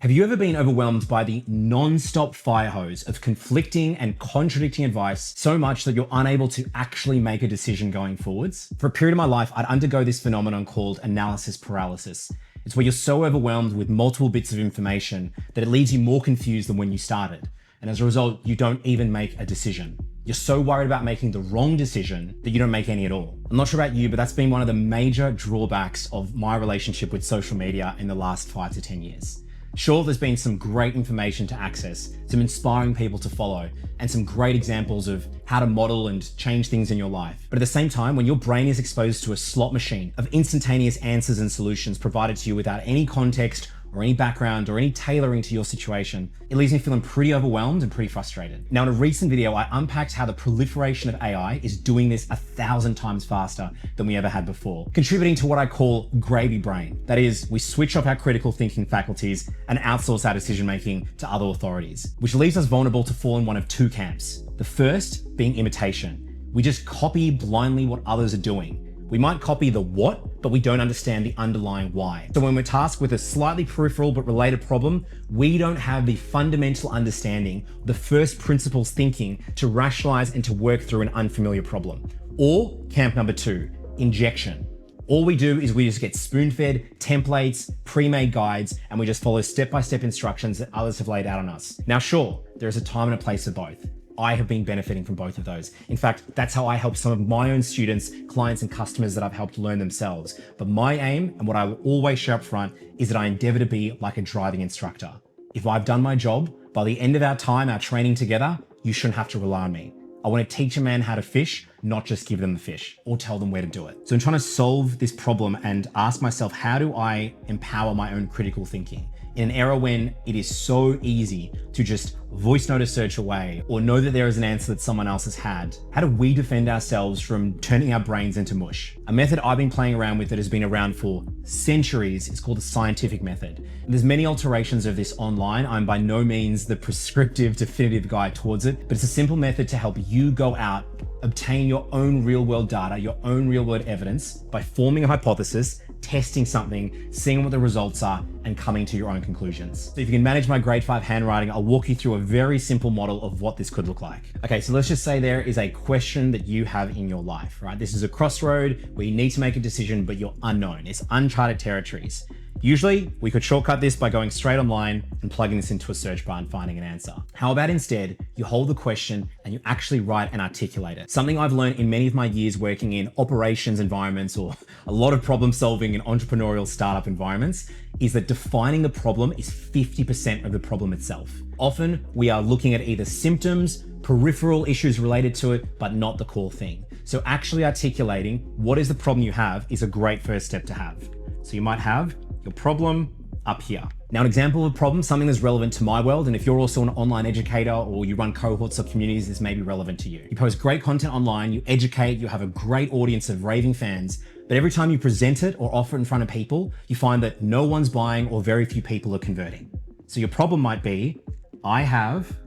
Have you ever been overwhelmed by the non-stop fire hose of conflicting and contradicting advice so much that you're unable to actually make a decision going forwards? For a period of my life, I'd undergo this phenomenon called analysis paralysis. It's where you're so overwhelmed with multiple bits of information that it leaves you more confused than when you started. And as a result, you don't even make a decision. You're so worried about making the wrong decision that you don't make any at all. I'm not sure about you, but that's been one of the major drawbacks of my relationship with social media in the last 5 to 10 years. Sure, there's been some great information to access, some inspiring people to follow, and some great examples of how to model and change things in your life. But at the same time, when your brain is exposed to a slot machine of instantaneous answers and solutions provided to you without any context or any background or any tailoring to your situation, it leaves me feeling pretty overwhelmed and pretty frustrated. Now, in a recent video, I unpacked how the proliferation of AI is doing this 1,000 times faster than we ever had before, contributing to what I call gravy brain. That is, we switch off our critical thinking faculties and outsource our decision-making to other authorities, which leaves us vulnerable to fall in one of two camps. The first being imitation. We just copy blindly what others are doing. We might copy the what, but we don't understand the underlying why. So when we're tasked with a slightly peripheral but related problem, we don't have the fundamental understanding, the first principles thinking to rationalize and to work through an unfamiliar problem. Or camp number two, injection. All we do is we just get spoon-fed templates, pre-made guides, and we just follow step-by-step instructions that others have laid out on us. Now, sure, there is a time and a place for both. I have been benefiting from both of those. In fact, that's how I help some of my own students, clients, and customers that I've helped learn themselves. But my aim, and what I will always share up front, is that I endeavor to be like a driving instructor. If I've done my job, by the end of our time, our training together, you shouldn't have to rely on me. I want to teach a man how to fish, not just give them the fish or tell them where to do it. So I'm trying to solve this problem and ask myself, how do I empower my own critical thinking? In an era when it is so easy to just voice note a search away or know that there is an answer that someone else has had, how do we defend ourselves from turning our brains into mush? A method I've been playing around with that has been around for centuries is called the scientific method. And there's many alterations of this online. I'm by no means the prescriptive, definitive guide towards it, but it's a simple method to help you go out, obtain your own real world data, your own real world evidence by forming a hypothesis, testing something, seeing what the results are, and coming to your own conclusions. So if you can manage my grade 5 handwriting, I'll walk you through a very simple model of what this could look like. Okay, so let's just say there is a question that you have in your life, right? This is a crossroad where you need to make a decision, but you're unknown. It's uncharted territories. Usually, we could shortcut this by going straight online and plugging this into a search bar and finding an answer. How about instead, you hold the question and you actually write and articulate it? Something I've learned in many of my years working in operations environments or a lot of problem solving in entrepreneurial startup environments is that defining the problem is 50% of the problem itself. Often, we are looking at either symptoms, peripheral issues related to it, but not the core thing. So actually articulating what is the problem you have is a great first step to have. So you might have your problem up here. Now, an example of a problem, something that's relevant to my world, and if you're also an online educator or you run cohorts or communities, this may be relevant to you. You post great content online, you educate, you have a great audience of raving fans, but every time you present it or offer it in front of people, you find that no one's buying or very few people are converting. So your problem might be, I have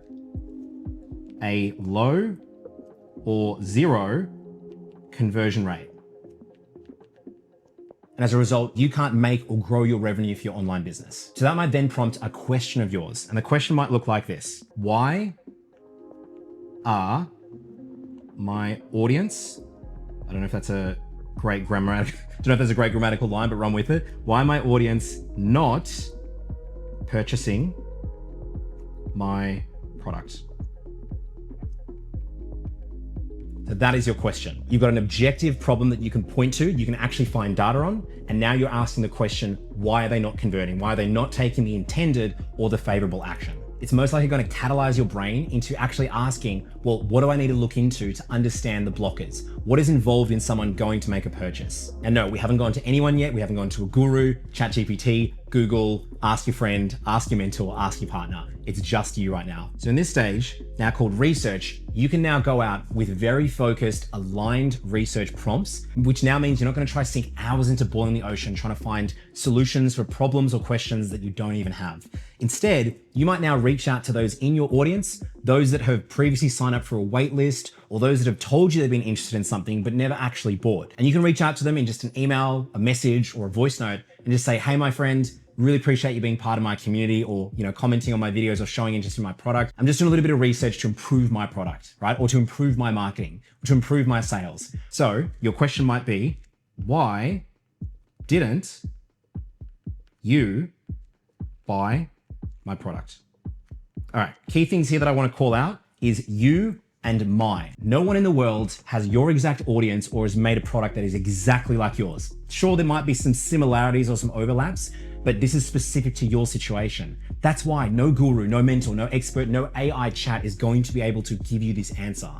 a low or zero conversion rate. And as a result, you can't make or grow your revenue for your online business. So that might then prompt a question of yours. And the question might look like this. Why are my audience, I don't know if that's a great grammatical line, but run with it. Why my audience not purchasing my product? So that is your question. You've got an objective problem that you can point to, you can actually find data on, and now you're asking the question, why are they not converting? Why are they not taking the intended or the favorable action? It's most likely going to catalyze your brain into actually asking, well, what do I need to look into to understand the blockers? What is involved in someone going to make a purchase? And no, we haven't gone to anyone yet. We haven't gone to a guru, ChatGPT, Google, ask your friend, ask your mentor, ask your partner. It's just you right now. So in this stage, now called research, you can now go out with very focused, aligned research prompts, which now means you're not going to try to sink hours into boiling the ocean, trying to find solutions for problems or questions that you don't even have. Instead, you might now reach out to those in your audience, those that have previously signed up for a wait list, or those that have told you they've been interested in something but never actually bought. And you can reach out to them in just an email, a message, or a voice note and just say, hey, my friend, really appreciate you being part of my community or, commenting on my videos or showing interest in my product. I'm just doing a little bit of research to improve my product, right? Or to improve my marketing, or to improve my sales. So your question might be, why didn't you buy my product? All right, key things here that I want to call out is you and my. No one in the world has your exact audience or has made a product that is exactly like yours. Sure, there might be some similarities or some overlaps, but this is specific to your situation. That's why no guru, no mentor, no expert, no AI chat is going to be able to give you this answer.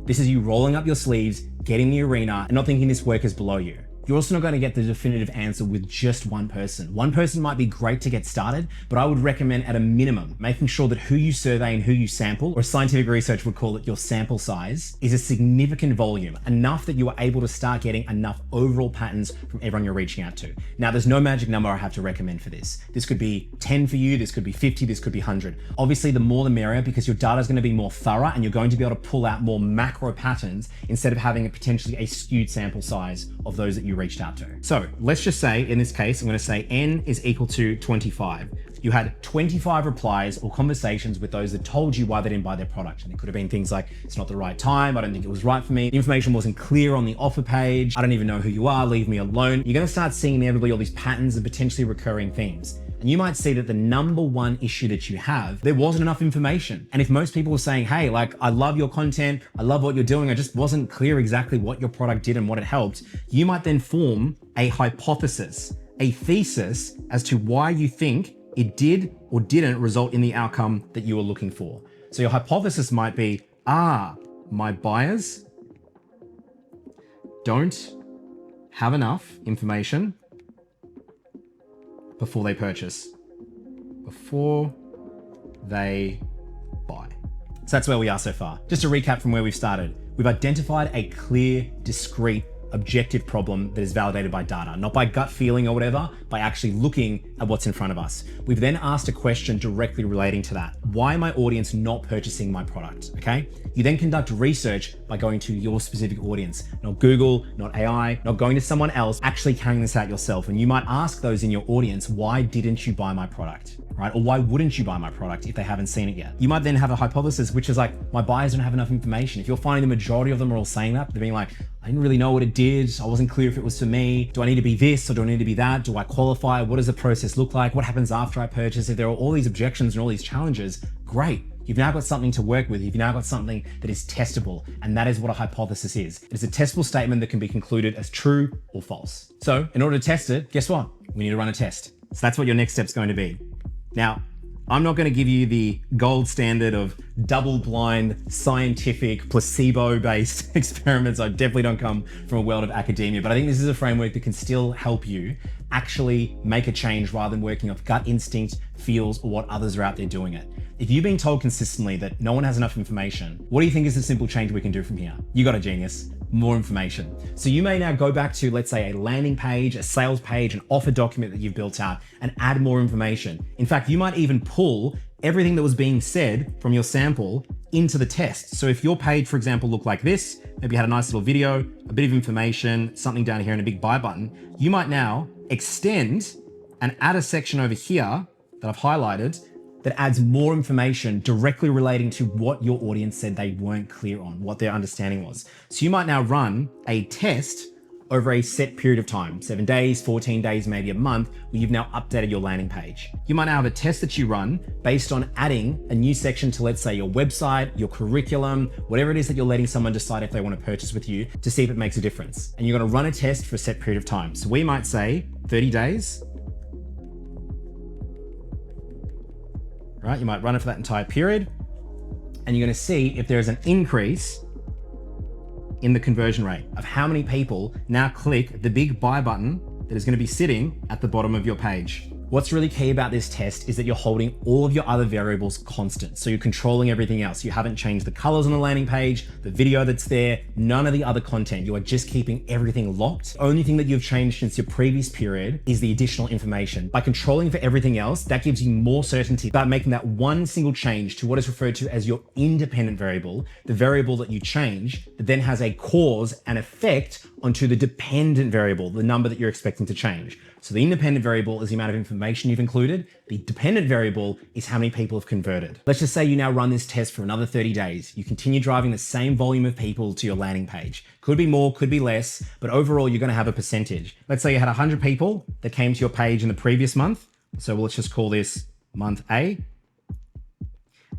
This is you rolling up your sleeves, getting in the arena, and not thinking this work is below you. You're also not going to get the definitive answer with just one person. One person might be great to get started, but I would recommend at a minimum, making sure that who you survey and who you sample, or scientific research would call it your sample size, is a significant volume, enough that you are able to start getting enough overall patterns from everyone you're reaching out to. Now, there's no magic number I have to recommend for this. This could be 10 for you, this could be 50, this could be 100. Obviously, the more the merrier, because your data is going to be more thorough and you're going to be able to pull out more macro patterns instead of having potentially a skewed sample size of those that you reached out to. So let's just say in this case, I'm going to say N is equal to 25. You had 25 replies or conversations with those that told you why they didn't buy their product. And it could have been things like, it's not the right time, I don't think it was right for me, the information wasn't clear on the offer page, I don't even know who you are, leave me alone. You're going to start seeing inevitably all these patterns and potentially recurring themes. And you might see that the number one issue that you have, there wasn't enough information. And if most people were saying, hey, I love your content, I love what you're doing, I just wasn't clear exactly what your product did and what it helped, you might then form a hypothesis, a thesis as to why you think it did or didn't result in the outcome that you were looking for. So your hypothesis might be, my buyers don't have enough information before they purchase, before they buy. So that's where we are so far. Just to recap from where we've started, we've identified a clear, discrete, objective problem that is validated by data, not by gut feeling or whatever, by actually looking at what's in front of us. We've then asked a question directly relating to that. Why my audience not purchasing my product, okay? You then conduct research by going to your specific audience, not Google, not AI, not going to someone else, actually carrying this out yourself. And you might ask those in your audience, why didn't you buy my product? Right? Or why wouldn't you buy my product if they haven't seen it yet? You might then have a hypothesis, which is like, my buyers don't have enough information. If you're finding the majority of them are all saying that, they're being like, I didn't really know what it did. I wasn't clear if it was for me. Do I need to be this or do I need to be that? Do I qualify? What does the process look like? What happens after I purchase? If there are all these objections and all these challenges, great. You've now got something to work with. You've now got something that is testable. And that is what a hypothesis is. It's a testable statement that can be concluded as true or false. So in order to test it, guess what? We need to run a test. So that's what your next step's going to be. Now, I'm not going to give you the gold standard of double-blind, scientific, placebo-based experiments. I definitely don't come from a world of academia, but I think this is a framework that can still help you actually make a change rather than working off gut instinct, feels, or what others are out there doing it. If you've been told consistently that no one has enough information, what do you think is the simple change we can do from here? You got a genius. More information. So you may now go back to, let's say, a landing page, a sales page, an offer document that you've built out and add more information. In fact, you might even pull everything that was being said from your sample into the test. So if your page, for example, looked like this, maybe you had a nice little video, a bit of information, something down here and a big buy button, you might now extend and add a section over here that I've highlighted that adds more information directly relating to what your audience said they weren't clear on, what their understanding was. So you might now run a test over a set period of time, 7 days, 14 days, maybe a month, where you've now updated your landing page. You might now have a test that you run based on adding a new section to, let's say, your website, your curriculum, whatever it is that you're letting someone decide if they want to purchase with you, to see if it makes a difference. And you're going to run a test for a set period of time. So we might say 30 days, right? You might run it for that entire period, and you're going to see if there is an increase in the conversion rate of how many people now click the big buy button that is going to be sitting at the bottom of your page. What's really key about this test is that you're holding all of your other variables constant. So you're controlling everything else. You haven't changed the colors on the landing page, the video that's there, none of the other content. You are just keeping everything locked. The only thing that you've changed since your previous period is the additional information. By controlling for everything else, that gives you more certainty about making that one single change to what is referred to as your independent variable, the variable that you change, that then has a cause and effect onto the dependent variable, the number that you're expecting to change. So the independent variable is the amount of information you've included. The dependent variable is how many people have converted. Let's just say you now run this test for another 30 days. You continue driving the same volume of people to your landing page. Could be more, could be less, but overall you're gonna have a percentage. Let's say you had 100 people that came to your page in the previous month. So let's just call this month A.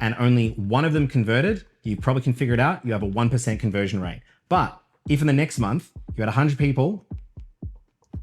And only one of them converted. You probably can figure it out. You have a 1% conversion rate. But if in the next month you had 100 people,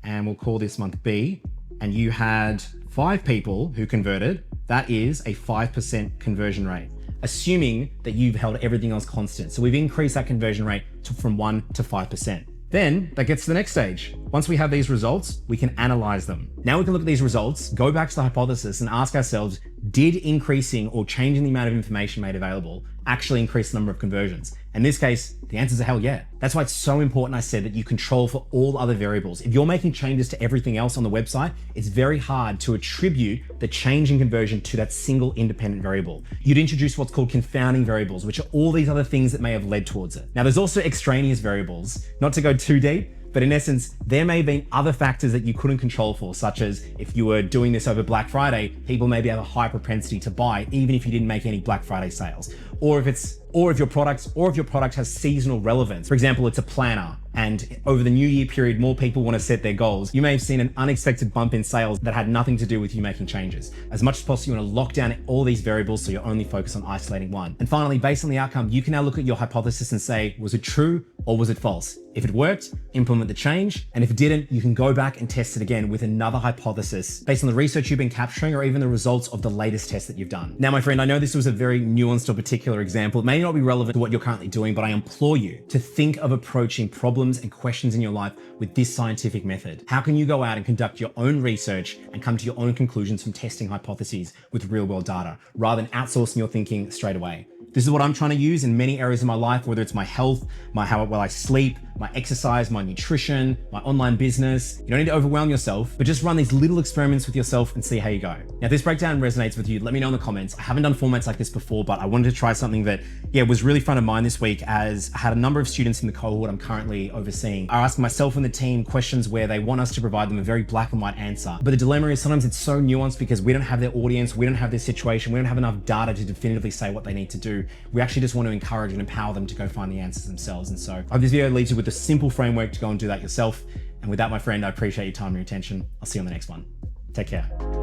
and we'll call this month B, and you had 5 people who converted, that is a 5% conversion rate, assuming that you've held everything else constant. So we've increased that conversion rate from 1 to 5%. Then that gets to the next stage. Once we have these results, we can analyze them. Now we can look at these results, go back to the hypothesis and ask ourselves, did increasing or changing the amount of information made available actually increase the number of conversions? In this case, the answer is a hell yeah. That's why it's so important I said that you control for all other variables. If you're making changes to everything else on the website, it's very hard to attribute the change in conversion to that single independent variable. You'd introduce what's called confounding variables, which are all these other things that may have led towards it. Now there's also extraneous variables. Not to go too deep, but in essence, there may have been other factors that you couldn't control for, such as if you were doing this over Black Friday, people maybe have a high propensity to buy, even if you didn't make any Black Friday sales. Or if your product has seasonal relevance. For example, it's a planner, and over the New Year period, more people want to set their goals. You may have seen an unexpected bump in sales that had nothing to do with you making changes. As much as possible, you want to lock down all these variables so you're only focused on isolating one. And finally, based on the outcome, you can now look at your hypothesis and say, was it true or was it false? If it worked, implement the change. And if it didn't, you can go back and test it again with another hypothesis based on the research you've been capturing or even the results of the latest test that you've done. Now, my friend, I know this was a very nuanced or particular example. It may not be relevant to what you're currently doing, but I implore you to think of approaching problems and questions in your life with this scientific method. How can you go out and conduct your own research and come to your own conclusions from testing hypotheses with real world data, rather than outsourcing your thinking straight away? This is what I'm trying to use in many areas of my life, whether it's my health, how well I sleep, my exercise, my nutrition, my online business. You don't need to overwhelm yourself, but just run these little experiments with yourself and see how you go. Now, if this breakdown resonates with you, let me know in the comments. I haven't done formats like this before, but I wanted to try something that, was really front of mind this week, as I had a number of students in the cohort I'm currently overseeing are asking myself and the team questions where they want us to provide them a very black and white answer. But the dilemma is sometimes it's so nuanced because we don't have their audience, we don't have their situation, we don't have enough data to definitively say what they need to do. We actually just want to encourage and empower them to go find the answers themselves. And so I hope this video leaves you with a simple framework to go and do that yourself. And with that, my friend, I appreciate your time and your attention. I'll see you on the next one. Take care.